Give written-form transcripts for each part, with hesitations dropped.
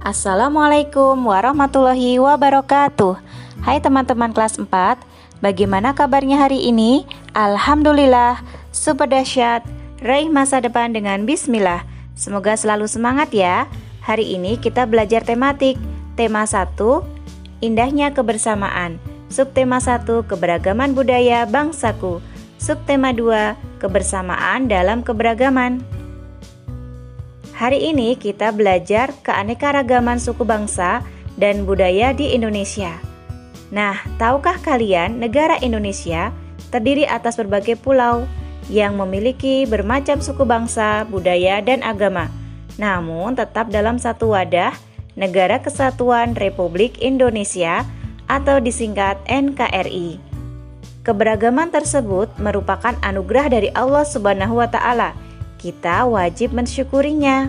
Assalamualaikum warahmatullahi wabarakatuh. Hai teman-teman kelas 4, bagaimana kabarnya hari ini? Alhamdulillah, super dahsyat. Raih masa depan dengan bismillah. Semoga selalu semangat ya. Hari ini kita belajar tematik. Tema 1, indahnya kebersamaan. Subtema 1, keberagaman budaya bangsaku. Subtema 2, kebersamaan dalam keberagaman. Hari ini kita belajar keanekaragaman suku bangsa dan budaya di Indonesia. Nah, tahukah kalian negara Indonesia terdiri atas berbagai pulau yang memiliki bermacam suku bangsa, budaya, dan agama. Namun tetap dalam satu wadah, Negara Kesatuan Republik Indonesia atau disingkat NKRI. Keberagaman tersebut merupakan anugerah dari Allah Subhanahu wa Ta'ala. Kita wajib mensyukurinya.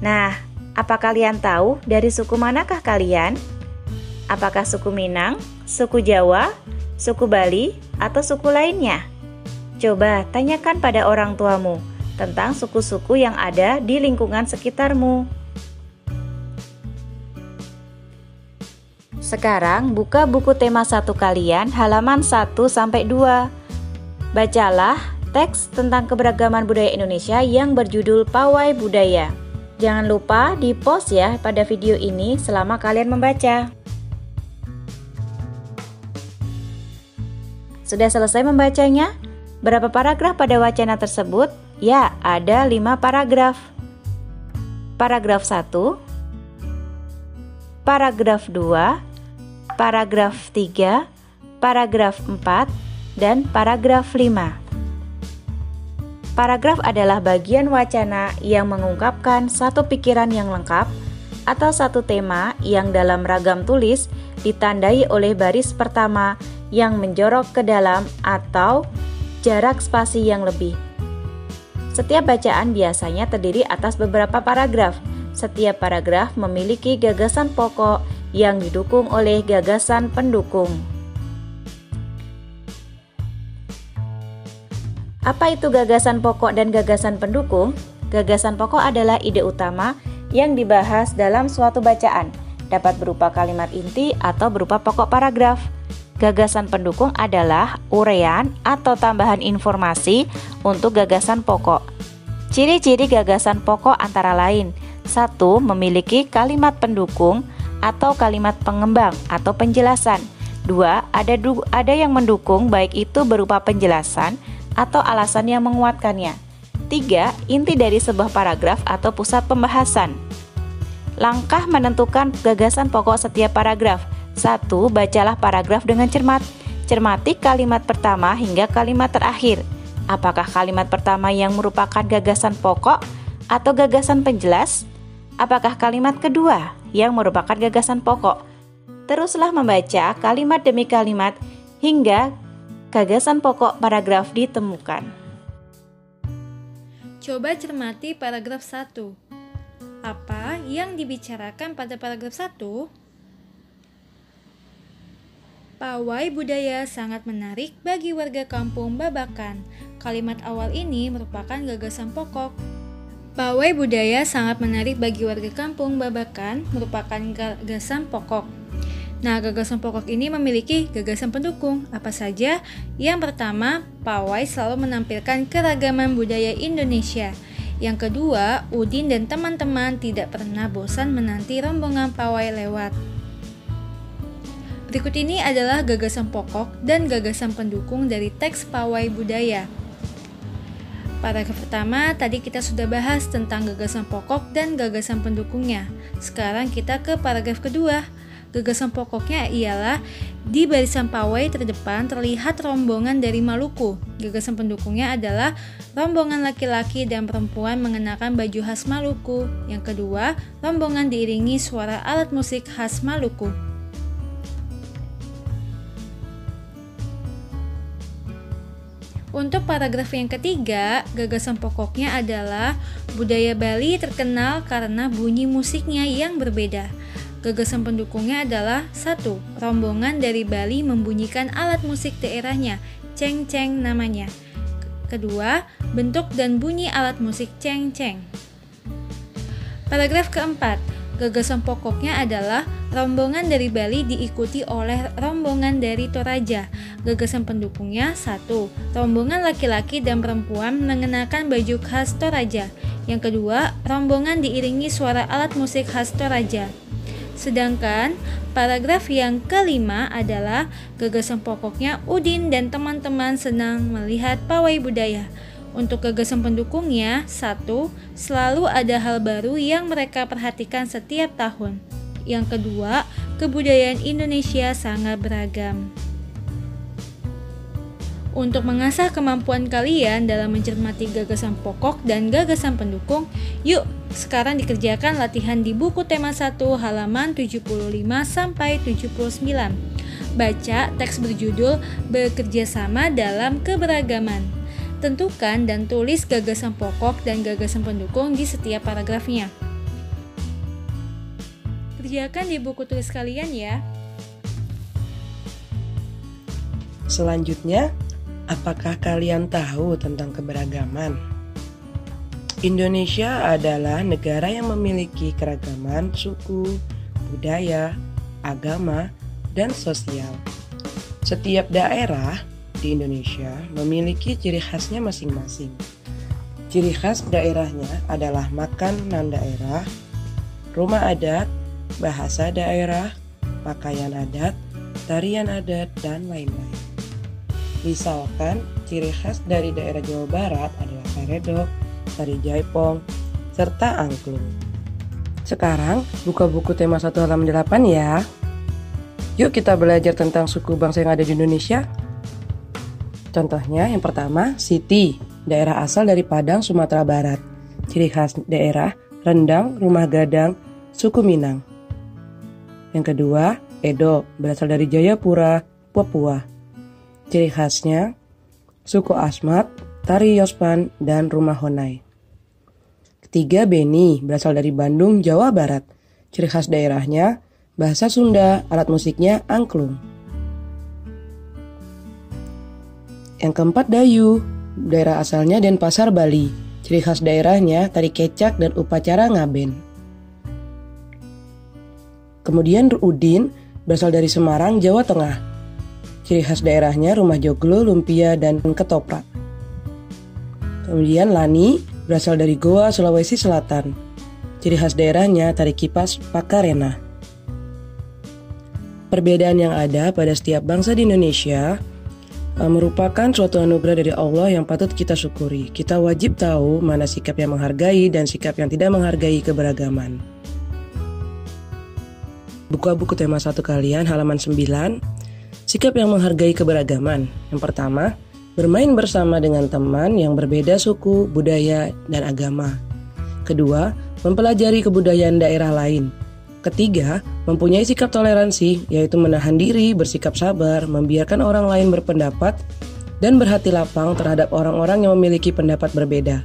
Nah, apa kalian tahu dari suku manakah kalian? Apakah suku Minang, suku Jawa, suku Bali, atau suku lainnya? Coba tanyakan pada orang tuamu tentang suku-suku yang ada di lingkungan sekitarmu. Sekarang buka buku tema 1 kalian halaman 1-2. Bacalah teks tentang keberagaman budaya Indonesia yang berjudul Pawai Budaya. Jangan lupa di-pause ya pada video ini selama kalian membaca. Sudah selesai membacanya? Berapa paragraf pada wacana tersebut? Ya, ada 5 paragraf. Paragraf 1, paragraf 2, paragraf 3, paragraf 4, dan paragraf 5. Paragraf adalah bagian wacana yang mengungkapkan satu pikiran yang lengkap atau satu tema yang dalam ragam tulis ditandai oleh baris pertama yang menjorok ke dalam atau jarak spasi yang lebih. Setiap bacaan biasanya terdiri atas beberapa paragraf. Setiap paragraf memiliki gagasan pokok yang didukung oleh gagasan pendukung. Apa itu gagasan pokok dan gagasan pendukung? Gagasan pokok adalah ide utama yang dibahas dalam suatu bacaan, dapat berupa kalimat inti atau berupa pokok paragraf. Gagasan pendukung adalah uraian atau tambahan informasi untuk gagasan pokok. Ciri-ciri gagasan pokok antara lain: 1. Memiliki kalimat pendukung atau kalimat pengembang atau penjelasan. 2. Ada yang mendukung, baik itu berupa penjelasan atau alasan yang menguatkannya. 3. Inti dari sebuah paragraf atau pusat pembahasan. Langkah menentukan gagasan pokok setiap paragraf. 1. Bacalah paragraf dengan cermat. Cermati kalimat pertama hingga kalimat terakhir. Apakah kalimat pertama yang merupakan gagasan pokok atau gagasan penjelas? Apakah kalimat kedua yang merupakan gagasan pokok? Teruslah membaca kalimat demi kalimat hingga gagasan pokok paragraf ditemukan. Coba cermati paragraf 1. Apa yang dibicarakan pada paragraf 1? Pawai budaya sangat menarik bagi warga kampung Babakan. Kalimat awal ini merupakan gagasan pokok. Pawai budaya sangat menarik bagi warga kampung Babakan merupakan gagasan pokok. Nah, gagasan pokok ini memiliki gagasan pendukung. Apa saja? Yang pertama, pawai selalu menampilkan keragaman budaya Indonesia. Yang kedua, Udin dan teman-teman tidak pernah bosan menanti rombongan pawai lewat. Berikut ini adalah gagasan pokok dan gagasan pendukung dari teks pawai budaya. Paragraf pertama, tadi kita sudah bahas tentang gagasan pokok dan gagasan pendukungnya. Sekarang kita ke paragraf kedua. Gagasan pokoknya ialah di barisan pawai terdepan terlihat rombongan dari Maluku. Gagasan pendukungnya adalah rombongan laki-laki dan perempuan mengenakan baju khas Maluku. Yang kedua, rombongan diiringi suara alat musik khas Maluku. Untuk paragraf yang ketiga, gagasan pokoknya adalah budaya Bali terkenal karena bunyi musiknya yang berbeda. Gagasan pendukungnya adalah 1. Rombongan dari Bali membunyikan alat musik daerahnya, ceng-ceng namanya. Kedua, bentuk dan bunyi alat musik ceng-ceng. Paragraf keempat, Gagasan pokoknya adalah rombongan dari Bali diikuti oleh rombongan dari Toraja. Gagasan pendukungnya 1. Rombongan laki-laki dan perempuan mengenakan baju khas Toraja. Yang kedua, rombongan diiringi suara alat musik khas Toraja. Sedangkan paragraf yang kelima adalah gagasan pokoknya Udin dan teman-teman senang melihat pawai budaya. Untuk gagasan pendukungnya, 1. Selalu ada hal baru yang mereka perhatikan setiap tahun. Yang kedua, kebudayaan Indonesia sangat beragam. Untuk mengasah kemampuan kalian dalam mencermati gagasan pokok dan gagasan pendukung, yuk sekarang dikerjakan latihan di buku tema 1 halaman 75-79. Baca teks berjudul Bekerja Sama dalam Keberagaman. Tentukan dan tulis gagasan pokok dan gagasan pendukung di setiap paragrafnya. Kerjakan di buku tulis kalian ya. Selanjutnya, apakah kalian tahu tentang keberagaman? Indonesia adalah negara yang memiliki keragaman suku, budaya, agama, dan sosial. Setiap daerah di Indonesia memiliki ciri khasnya masing-masing. Ciri khas daerahnya adalah makanan daerah, rumah adat, bahasa daerah, pakaian adat, tarian adat, dan lain-lain. Misalkan, ciri khas dari daerah Jawa Barat adalah karedok, tari jaipong, serta angklung. Sekarang, buka buku tema 1 halaman 8 ya. Yuk kita belajar tentang suku bangsa yang ada di Indonesia. Contohnya yang pertama, Siti, daerah asal dari Padang, Sumatera Barat. Ciri khas daerah, rendang, rumah gadang, suku Minang. Yang kedua, Edo, berasal dari Jayapura, Papua. Ciri khasnya, suku Asmat, tari Yospan, dan rumah Honai. Ketiga, Beni, berasal dari Bandung, Jawa Barat. Ciri khas daerahnya, bahasa Sunda, alat musiknya angklung. Yang keempat, Dayu, daerah asalnya Denpasar, Bali. Ciri khas daerahnya tari kecak dan upacara ngaben. Kemudian Udin, berasal dari Semarang, Jawa Tengah. Ciri khas daerahnya rumah joglo, lumpia, dan ketoprak. Kemudian Lani, berasal dari Goa, Sulawesi Selatan. Ciri khas daerahnya tari kipas Pakarena. Perbedaan yang ada pada setiap bangsa di Indonesia merupakan suatu anugerah dari Allah yang patut kita syukuri. Kita wajib tahu mana sikap yang menghargai dan sikap yang tidak menghargai keberagaman. Buka buku tema 1 kalian halaman 9. Sikap yang menghargai keberagaman. Yang pertama, bermain bersama dengan teman yang berbeda suku, budaya, dan agama. Kedua, mempelajari kebudayaan daerah lain. Ketiga, mempunyai sikap toleransi, yaitu menahan diri, bersikap sabar, membiarkan orang lain berpendapat, dan berhati lapang terhadap orang-orang yang memiliki pendapat berbeda.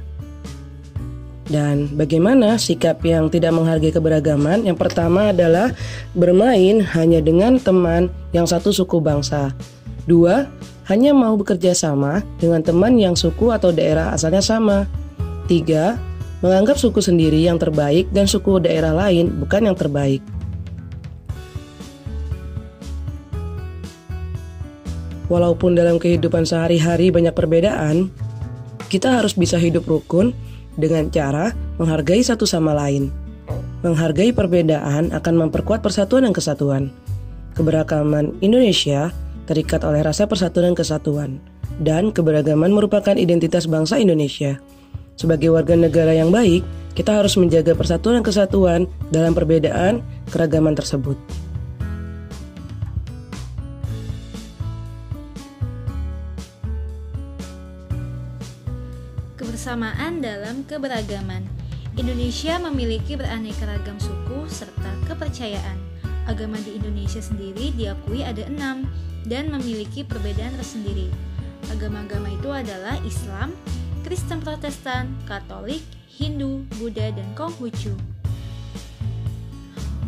Dan bagaimana sikap yang tidak menghargai keberagaman? Yang pertama adalah bermain hanya dengan teman yang satu suku bangsa. 2. Hanya mau bekerja sama dengan teman yang suku atau daerah asalnya sama. 3. Menganggap suku sendiri yang terbaik dan suku daerah lain bukan yang terbaik. Walaupun dalam kehidupan sehari-hari banyak perbedaan, kita harus bisa hidup rukun dengan cara menghargai satu sama lain. Menghargai perbedaan akan memperkuat persatuan dan kesatuan. Keberagaman Indonesia terikat oleh rasa persatuan dan kesatuan, dan keberagaman merupakan identitas bangsa Indonesia. Sebagai warga negara yang baik, kita harus menjaga persatuan dan kesatuan dalam perbedaan keragaman tersebut. Kebersamaan dalam keberagaman. Indonesia memiliki beraneka ragam suku serta kepercayaan. Agama di Indonesia sendiri diakui ada 6 dan memiliki perbedaan tersendiri. Agama-agama itu adalah Islam, Kristen Protestan, Katolik, Hindu, Buddha, dan Konghucu.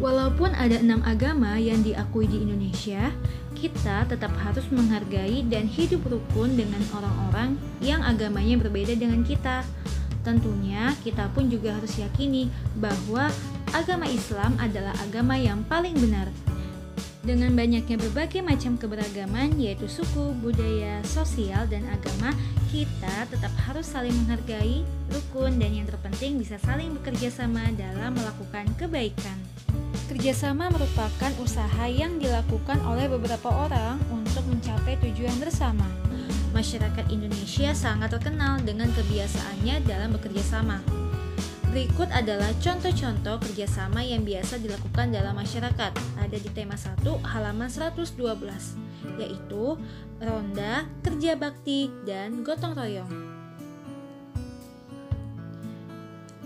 Walaupun ada 6 agama yang diakui di Indonesia, kita tetap harus menghargai dan hidup rukun dengan orang-orang yang agamanya berbeda dengan kita. Tentunya kita pun juga harus yakini bahwa agama Islam adalah agama yang paling benar. Dengan banyaknya berbagai macam keberagaman, yaitu suku, budaya, sosial, dan agama, kita tetap harus saling menghargai, rukun, dan yang terpenting bisa saling bekerja sama dalam melakukan kebaikan. Kerjasama merupakan usaha yang dilakukan oleh beberapa orang untuk mencapai tujuan bersama. Masyarakat Indonesia sangat terkenal dengan kebiasaannya dalam bekerja sama. Berikut adalah contoh-contoh kerjasama yang biasa dilakukan dalam masyarakat. Ada di tema 1 halaman 112, yaitu ronda, kerja bakti, dan gotong royong.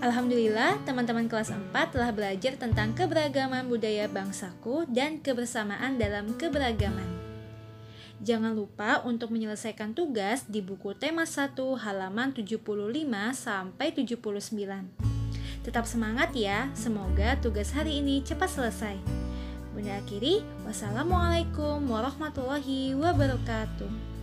Alhamdulillah, teman-teman kelas 4 telah belajar tentang keberagaman budaya bangsaku dan kebersamaan dalam keberagaman. Jangan lupa untuk menyelesaikan tugas di buku tema 1 halaman 75 sampai 79. Tetap semangat ya, semoga tugas hari ini cepat selesai. Bunda akhiri, wassalamualaikum warahmatullahi wabarakatuh.